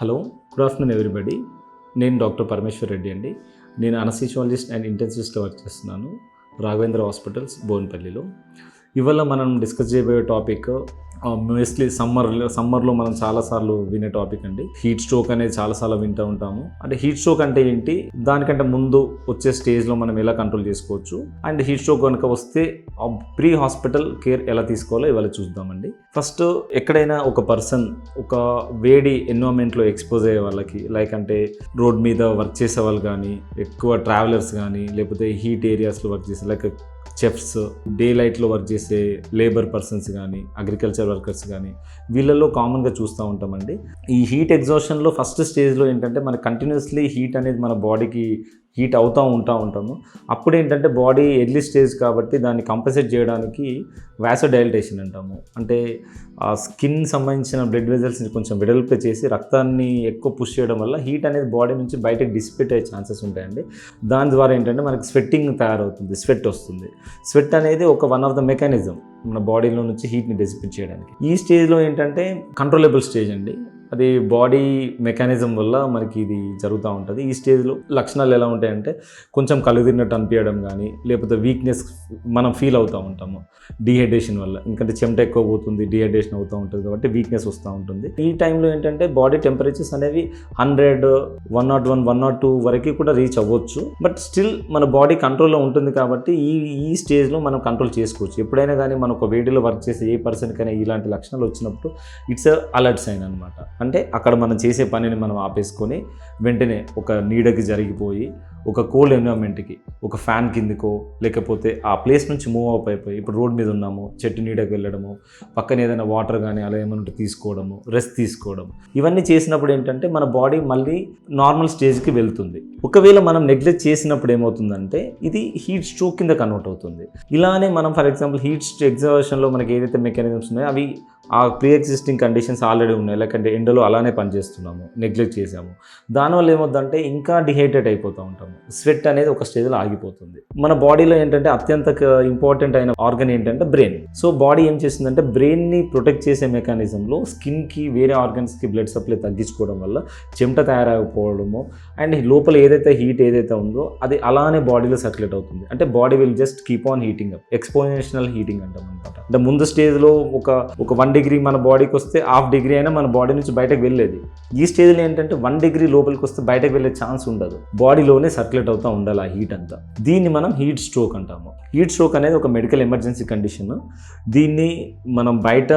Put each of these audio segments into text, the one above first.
Hello, good afternoon everybody. నేను doctor Parameshwar Reddy అండి. నేను అనస్థిషియాలజిస్ట్ అండ్ ఇంటెన్సివిస్ట్గా వర్క్ చేస్తున్నాను రాఘవేంద్ర హాస్పిటల్స్ బోన్పల్లిలో. ఇవాళ మనం డిస్కస్ చేయబోయే టాపిక్ మోస్ట్లీ సమ్మర్లో మనం చాలాసార్లు వినే టాపిక్ అండి. హీట్ స్ట్రోక్ అనేది చాలాసార్లు వింటూ ఉంటాము. అంటే హీట్ స్ట్రోక్ అంటే ఏంటి, దానికంటే ముందు వచ్చే స్టేజ్లో మనం ఎలా కంట్రోల్ చేసుకోవచ్చు, అండ్ హీట్ స్ట్రోక్ కనుక వస్తే ప్రీ హాస్పిటల్ కేర్ ఎలా తీసుకోవాలో ఇవాళ చూద్దామండి. ఫస్ట్, ఎక్కడైనా ఒక పర్సన్ ఒక వేడి ఎన్విరాన్మెంట్లో ఎక్స్పోజ్ అయ్యే వాళ్ళకి, లైక్ అంటే రోడ్ మీద వర్క్ చేసే వాళ్ళు కానీ, ఎక్కువ ట్రావెలర్స్ కానీ, లేకపోతే హీట్ ఏరియాస్లో వర్క్ చేసే లైక్ చెఫ్స్, డే లైట్లో వర్క్ చేసే లేబర్ పర్సన్స్ కానీ, అగ్రికల్చర్ వర్కర్స్ కానీ, వీళ్ళల్లో కామన్గా చూస్తూ ఉంటామండి. ఈ హీట్ ఎగ్జాషన్లో ఫస్ట్ స్టేజ్లో ఏంటంటే మనకి కంటిన్యూస్లీ హీట్ అనేది మన బాడీకి హీట్ అవుతూ ఉంటాము. అప్పుడు ఏంటంటే బాడీ ఎర్లీ స్టేజ్ కాబట్టి దాన్ని కంపెన్సేట్ చేయడానికి వాసోడైలటేషన్ అంటాము. అంటే ఆ స్కిన్ సంబంధించిన బ్లడ్ వెజల్స్ని కొంచెం వెడల్పు చేసి రక్తాన్ని ఎక్కువ పుష్ చేయడం వల్ల హీట్ అనేది బాడీ నుంచి బయటకు డిసిపేట్ అయ్యే ఛాన్సెస్ ఉంటాయండి. దాని ద్వారా ఏంటంటే మనకి స్వెట్టింగ్ తయారవుతుంది, స్వెట్ వస్తుంది. స్వెట్ అనేది వన్ ఆఫ్ ద మెకానిజం మన బాడీలో నుంచి హీట్ని డిసిపేట్ చేయడానికి. ఈ స్టేజ్లో ఏంటంటే కంట్రోలబుల్ స్టేజ్ అండి. అది బాడీ మెకానిజం వల్ల మనకి ఇది జరుగుతూ ఉంటుంది. ఈ స్టేజ్లో లక్షణాలు ఎలా ఉంటాయంటే కొంచెం కళ్ళు తిన్నట్టు అనిపించడం కానీ, లేకపోతే వీక్నెస్ మనం ఫీల్ అవుతూ ఉంటాము డీహైడ్రేషన్ వల్ల. ఎందుకంటే చెమట ఎక్కువ పోతుంది, డీహైడ్రేషన్ అవుతూ ఉంటుంది కాబట్టి వీక్నెస్ వస్తూ ఉంటుంది. ఈ టైంలో ఏంటంటే బాడీ టెంపరేచర్స్ అనేవి 100, 101, 102 వరకు కూడా రీచ్ అవ్వచ్చు. బట్ స్టిల్ మన బాడీ కంట్రోల్లో ఉంటుంది కాబట్టి ఈ స్టేజ్లో మనం కంట్రోల్ చేసుకోవచ్చు. ఎప్పుడైనా కానీ మనం ఒక వేడిలో వర్క్ చేసే ఏ పర్సన్కైనా ఇలాంటి లక్షణాలు వచ్చినప్పుడు ఇట్స్ అలర్ట్ సైన్ అనమాట. అంటే అక్కడ మనం చేసే పనిని మనం ఆపేసుకొని వెంటనే ఒక నీడకి జరిగిపోయి ఒక కోల్డ్ ఎన్విరాన్మెంట్కి, ఒక ఫ్యాన్ కిందకో, లేకపోతే ఆ ప్లేస్ నుంచి మూవ్ అప్ అయిపోయి, ఇప్పుడు రోడ్ మీద ఉన్నాము, చెట్టు నీడకి వెళ్ళడము, పక్కన ఏదైనా వాటర్ కానీ అలా ఏమైనా తీసుకోవడము, రెస్ట్ తీసుకోవడం, ఇవన్నీ చేసినప్పుడు ఏంటంటే మన బాడీ మళ్ళీ నార్మల్ స్టేజ్కి వెళ్తుంది. ఒకవేళ మనం నెగ్లెక్ట్ చేసినప్పుడు ఏమవుతుందంటే ఇది హీట్ స్ట్రోక్ కింద కన్వర్ట్ అవుతుంది. ఇలానే మనం ఫర్ ఎగ్జాంపుల్ హీట్ ఎగ్జాషన్లో మనకి ఏదైతే మెకానిజమ్స్ ఉన్నాయో అవి ఆ ప్రీ ఎగ్జిస్టింగ్ కండిషన్స్ ఆల్రెడీ ఉన్నాయి, లేకంటే ఎండలో అలానే పనిచేస్తున్నాము, నెగ్లెక్ట్ చేసాము. దానివల్ల ఏమవుతుందంటే ఇంకా డిహైడ్రేట్ అయిపోతూ ఉంటాము. స్వెట్ అనేది ఒక స్టేజ్లో ఆగిపోతుంది. మన బాడీలో ఏంటంటే అత్యంత ఇంపార్టెంట్ అయిన ఆర్గన్ ఏంటంటే బ్రెయిన్. సో బాడీ ఏం చేస్తుందంటే బ్రెయిన్ని ప్రొటెక్ట్ చేసే మెకానిజంలో స్కిన్కి, వేరే ఆర్గన్స్కి బ్లడ్ సప్లై తగ్గించుకోవడం వల్ల చెమట తయారైపోవడము, అండ్ లోపల ఏదైతే హీట్ ఏదైతే ఉందో అది అలానే బాడీలో సర్క్యులేట్ అవుతుంది. అంటే body will just keep on heating up, exponential heating అంటాం అనమాట. అంటే ముందు స్టేజ్లో ఒక 1 డిగ్రీ మన బాడీకి వస్తే 1/2 డిగ్రీ అయినా మన బాడీ నుంచి బయటకు వెళ్ళేది. ఈ స్టేజ్లో ఏంటంటే 1 డిగ్రీ లోపలికి వస్తే బయటకు వెళ్ళే ఛాన్స్ ఉండదు, బాడీలోనే సర్క్యులేట్ అవుతూ ఉండాలి ఆ హీట్ అంతా. దీన్ని మనం హీట్ స్ట్రోక్ అంటాము. హీట్ స్ట్రోక్ అనేది ఒక మెడికల్ ఎమర్జెన్సీ కండిషన్. దీన్ని మనం బయట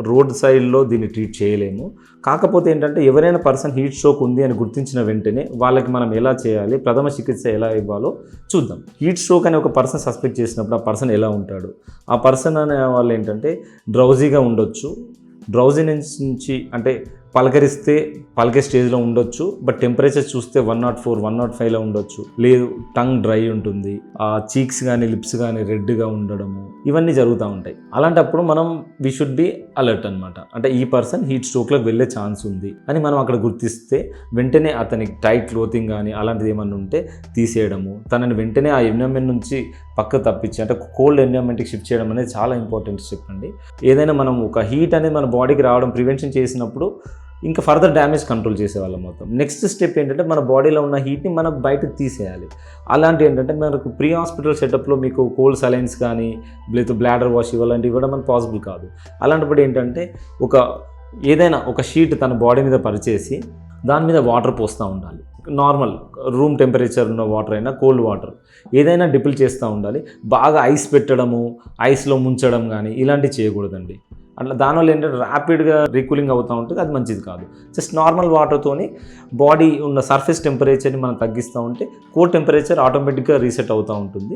రోడ్ సైడ్లో దీన్ని ట్రీట్ చేయలేము. కాకపోతే ఏంటంటే ఎవరైనా పర్సన్ హీట్ స్ట్రోక్ ఉంది అని గుర్తించిన వెంటనే వాళ్ళకి మనం ఎలా చేయాలి, ప్రథమ చికిత్స ఎలా ఇవ్వాలో చూద్దాం. హీట్ స్ట్రోక్ అనే ఒక పర్సన్ సస్పెక్ట్ చేసినప్పుడు ఆ పర్సన్ ఎలా ఉంటాడు, ఆ పర్సన్ అనే వాళ్ళు ఏంటంటే డ్రౌజీగా ఉండొచ్చు. డ్రౌజీనెస్ నుంచి అంటే పలకరిస్తే పలికే స్టేజ్లో ఉండొచ్చు, బట్ టెంపరేచర్ చూస్తే 104, 105లో ఉండొచ్చు. లేదు, టంగ్ డ్రై ఉంటుంది, ఆ చీక్స్ కానీ లిప్స్ కానీ రెడ్గా ఉండడము, ఇవన్నీ జరుగుతూ ఉంటాయి. అలాంటప్పుడు మనం వీ షుడ్ బి అలర్ట్ అనమాట. అంటే ఈ పర్సన్ హీట్ స్ట్రోక్లోకి వెళ్ళే ఛాన్స్ ఉంది అని మనం అక్కడ గుర్తిస్తే వెంటనే అతనికి టైట్ క్లోతింగ్ కానీ అలాంటిది ఏమన్నా ఉంటే తీసేయడము, తనని వెంటనే ఆ ఎన్విరాన్మెంట్ నుంచి పక్క తప్పించి అంటే కోల్డ్ ఎన్విరాన్మెంట్కి షిఫ్ట్ చేయడం అనేది చాలా ఇంపార్టెంట్ స్టెప్ అండి. ఏదైనా మనం ఒక హీట్ అనేది మన బాడీకి రావడం ప్రివెన్షన్ చేసినప్పుడు ఇంకా ఫర్దర్ డ్యామేజ్ కంట్రోల్ చేసేవాళ్ళం మొత్తం. నెక్స్ట్ స్టెప్ ఏంటంటే మన బాడీలో ఉన్న హీట్ని మనం బయటకు తీసేయాలి. అలాంటి ఏంటంటే మనకు ప్రీ హాస్పిటల్ సెటప్లో మీకు కోల్డ్ సలైన్స్ కానీ లేదు బ్లాడర్ వాష్ ఇవ్వాలంటే ఇవ్వడం మనకు పాసిబుల్ కాదు. అలాంటప్పుడు ఏంటంటే ఏదైనా ఒక షీట్ తన బాడీ మీద పరిచేసి దాని మీద వాటర్ పోస్తూ ఉండాలి. నార్మల్ రూమ్ టెంపరేచర్ ఉన్న వాటర్ అయినా, కోల్డ్ వాటర్ ఏదైనా డిపిల్ చేస్తూ ఉండాలి. బాగా ఐస్ పెట్టడము, ఐస్లో ముంచడం కానీ ఇలాంటివి చేయకూడదండి. అట్లా దానివల్ల ఏంటంటే ర్యాపిడ్గా రీకూలింగ్ అవుతూ ఉంటుంది, అది మంచిది కాదు. జస్ట్ నార్మల్ వాటర్తోని బాడీ ఉన్న సర్ఫేస్ టెంపరేచర్ని మనం తగ్గిస్తూ ఉంటే కోర్ టెంపరేచర్ ఆటోమేటిక్గా రీసెట్ అవుతూ ఉంటుంది.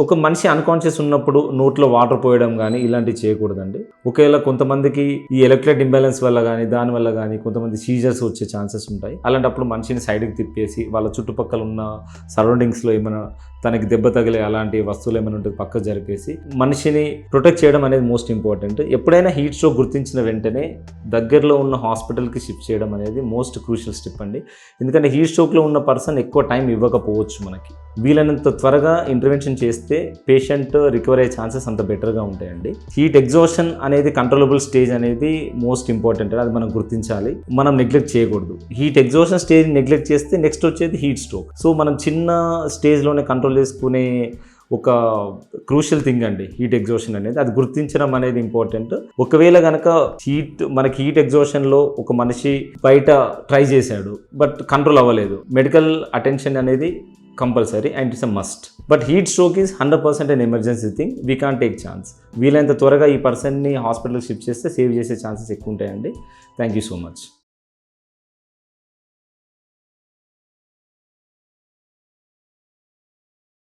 ఒక మనిషి అన్కాన్షియస్ ఉన్నప్పుడు నోట్లో వాటర్ పోయడం కానీ ఇలాంటివి చేయకూడదండి. ఒకవేళ కొంతమందికి ఈ ఎలక్ట్రోలైట్ ఇంబ్యాలెన్స్ వల్ల కానీ దానివల్ల కానీ కొంతమంది సీజర్స్ వచ్చే ఛాన్సెస్ ఉంటాయి. అలాంటప్పుడు మనిషిని సైడ్కి తిప్పేసి వాళ్ళ చుట్టుపక్కల ఉన్న సరౌండింగ్స్లో ఏమైనా తనకి దెబ్బ తగిలే అలాంటి వస్తువులు ఏమైనా ఉంటే పక్క జరిపేసి మనిషిని ప్రొటెక్ట్ చేయడం అనేది మోస్ట్ ఇంపార్టెంట్. ఎప్పుడైనా హీట్ స్ట్రోక్ గుర్తించిన వెంటనే దగ్గరలో ఉన్న హాస్పిటల్కి షిఫ్ట్ చేయడం అనేది మోస్ట్ క్రూషియల్ స్టెప్ అండి. ఎందుకంటే హీట్ స్ట్రోక్లో ఉన్న పర్సన్ ఎక్కువ టైం ఇవ్వకపోవచ్చు. మనకి వీలైనంత త్వరగా ఇంటర్వెన్షన్ చేస్తే పేషెంట్ రికవర్ అయ్యే ఛాన్సెస్ అంత బెటర్గా ఉంటాయండి. హీట్ ఎగ్జాషన్ అనేది కంట్రోలబుల్ స్టేజ్ అనేది మోస్ట్ ఇంపార్టెంట్, అది మనం గుర్తించాలి, మనం నెగ్లెక్ట్ చేయకూడదు. హీట్ ఎగ్జాషన్ స్టేజ్ నెగ్లెక్ట్ చేస్తే నెక్స్ట్ వచ్చేది హీట్ స్ట్రోక్. సో మనం చిన్న స్టేజ్లోనే కంట్రోల్ చేసుకునే ఒక క్రూషియల్ థింగ్ అండి హీట్ ఎగ్జాషన్ అనేది, అది గుర్తించడం అనేది ఇంపార్టెంట్. ఒకవేళ కనుక మనకి హీట్ ఎగ్జాషన్లో ఒక మనిషి బయట ట్రై చేశాడు బట్ కంట్రోల్ అవ్వలేదు, మెడికల్ అటెన్షన్ అనేది compulsory and it's a must. But heat stroke is 100% an emergency thing, we can't take chance. వీలైనంత త్వరగా ఈ పర్సన్ని హాస్పిటల్కి షిఫ్ట్ చేస్తే సేవ్ చేసే ఛాన్సెస్ ఎక్కువ ఉంటాయండి. Thank you so much.